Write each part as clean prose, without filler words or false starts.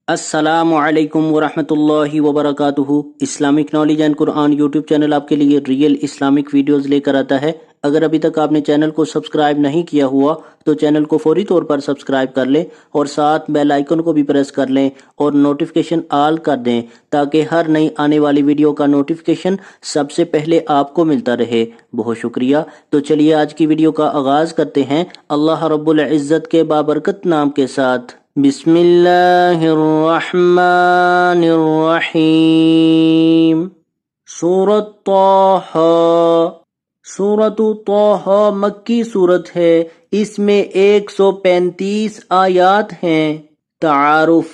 السلام علیکم ورحمۃ اللہ وبرکاتہ۔ Islamic knowledge and Quran YouTube channel آپ کے لیے ریئل اسلامک ویڈیوز لے کر آتا ہے۔ اگر ابھی تک آپ نے چینل کو سبسکرائب نہیں کیا ہوا تو چینل کو فوری طور پر سبسکرائب کر لیں اور ساتھ بیل آئیکن کو بھی پریس کر لیں اور نوٹیفیکیشن آل کر دیں تاکہ ہر نئی آنے والی ویڈیو کا نوٹیفیکیشن سب سے پہلے آپ کو ملتا رہے۔ بہت شکریہ۔ تو چلیے آج کی ویڈیو کا آغاز کرتے ہیں اللہ رب العزت کے بابرکت نام کے ساتھ۔ بسم اللہ الرحمن الرحیم۔ سورۃ طٰ۔ سورۃ طٰ مکی سورت ہے، اس میں 135 آیات ہیں۔ تعارف: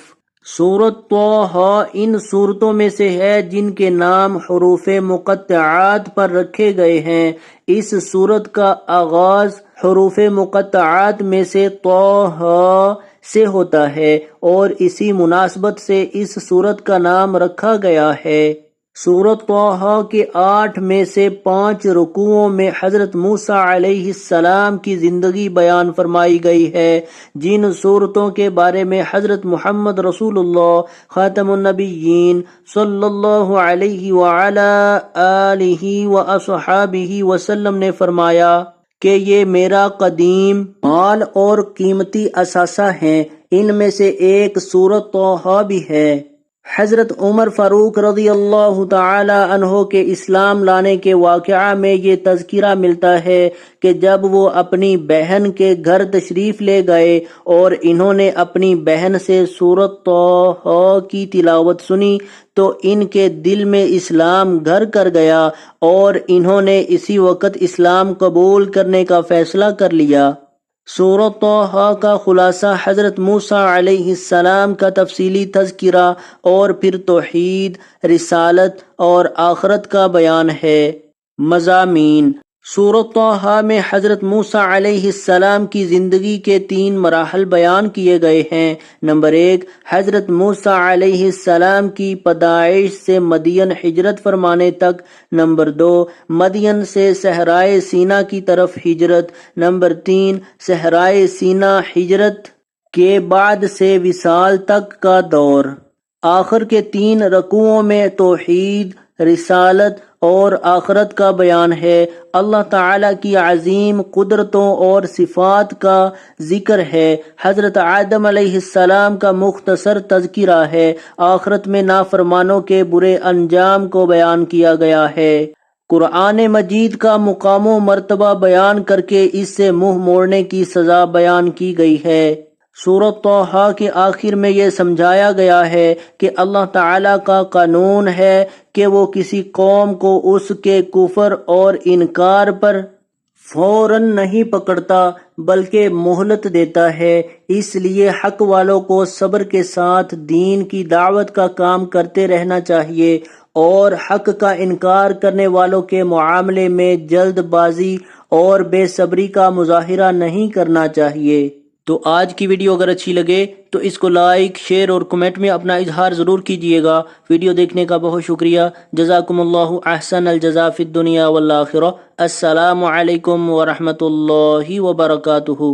سورۃ طٰ ان سورتوں میں سے ہے جن کے نام حروف مقطعات پر رکھے گئے ہیں۔ اس سورت کا آغاز حروف مقطعات میں سے طٰ سے ہوتا ہے اور اسی مناسبت سے اس سورت کا نام رکھا گیا ہے۔ سورۃ طٰ کے 8 میں سے 5 رکوعوں میں حضرت موسیٰ علیہ السلام کی زندگی بیان فرمائی گئی ہے، جن صورتوں کے بارے میں حضرت محمد رسول اللہ خاتم النبیین صلی اللہ علیہ وعلی آلہ واصحابہ وسلم نے فرمایا کہ یہ میرا قدیم مال اور قیمتی اثاثہ ہیں۔ ان میں سے ایک سورۃ طٰ بھی ہے۔ حضرت عمر فاروق رضی اللہ تعالی عنہ کے اسلام لانے کے واقعہ میں یہ تذکرہ ملتا ہے کہ جب وہ اپنی بہن کے گھر تشریف لے گئے اور انہوں نے اپنی بہن سے سورۃ طٰ کی تلاوت سنی تو ان کے دل میں اسلام گھر کر گیا اور انہوں نے اسی وقت اسلام قبول کرنے کا فیصلہ کر لیا۔ سورۃ طٰ کا خلاصہ حضرت موسیٰ علیہ السلام کا تفصیلی تذکرہ اور پھر توحید، رسالت اور آخرت کا بیان ہے۔ مضامین: سورۃ طٰ میں حضرت موسیٰ علیہ السلام کی زندگی کے 3 مراحل بیان کیے گئے ہیں۔ نمبر 1، حضرت موسیٰ علیہ السلام کی پیدائش سے مدین ہجرت فرمانے تک۔ نمبر 2، مدین سے صحرائے سینا کی طرف ہجرت۔ نمبر 3، صحرائے سینا ہجرت کے بعد سے وصال تک کا دور۔ آخر کے 3 رکوعوں میں توحید، رسالت اور آخرت کا بیان ہے۔ اللہ تعالیٰ کی عظیم قدرتوں اور صفات کا ذکر ہے۔ حضرت آدم علیہ السلام کا مختصر تذکرہ ہے۔ آخرت میں نافرمانوں کے برے انجام کو بیان کیا گیا ہے۔ قرآن مجید کا مقام و مرتبہ بیان کر کے اس سے منہ موڑنے کی سزا بیان کی گئی ہے۔ سورۃ طٰ کے آخر میں یہ سمجھایا گیا ہے کہ اللہ تعالیٰ کا قانون ہے کہ وہ کسی قوم کو اس کے کفر اور انکار پر فوراً نہیں پکڑتا بلکہ مہلت دیتا ہے۔ اس لیے حق والوں کو صبر کے ساتھ دین کی دعوت کا کام کرتے رہنا چاہیے اور حق کا انکار کرنے والوں کے معاملے میں جلد بازی اور بے صبری کا مظاہرہ نہیں کرنا چاہیے۔ تو آج کی ویڈیو اگر اچھی لگے تو اس کو لائک، شیئر اور کمنٹ میں اپنا اظہار ضرور کیجیے گا۔ ویڈیو دیکھنے کا بہت شکریہ۔ جزاکم اللہ احسن الجزاء فی الدنیا والآخرہ۔ السلام علیکم ورحمۃ اللہ وبرکاتہ۔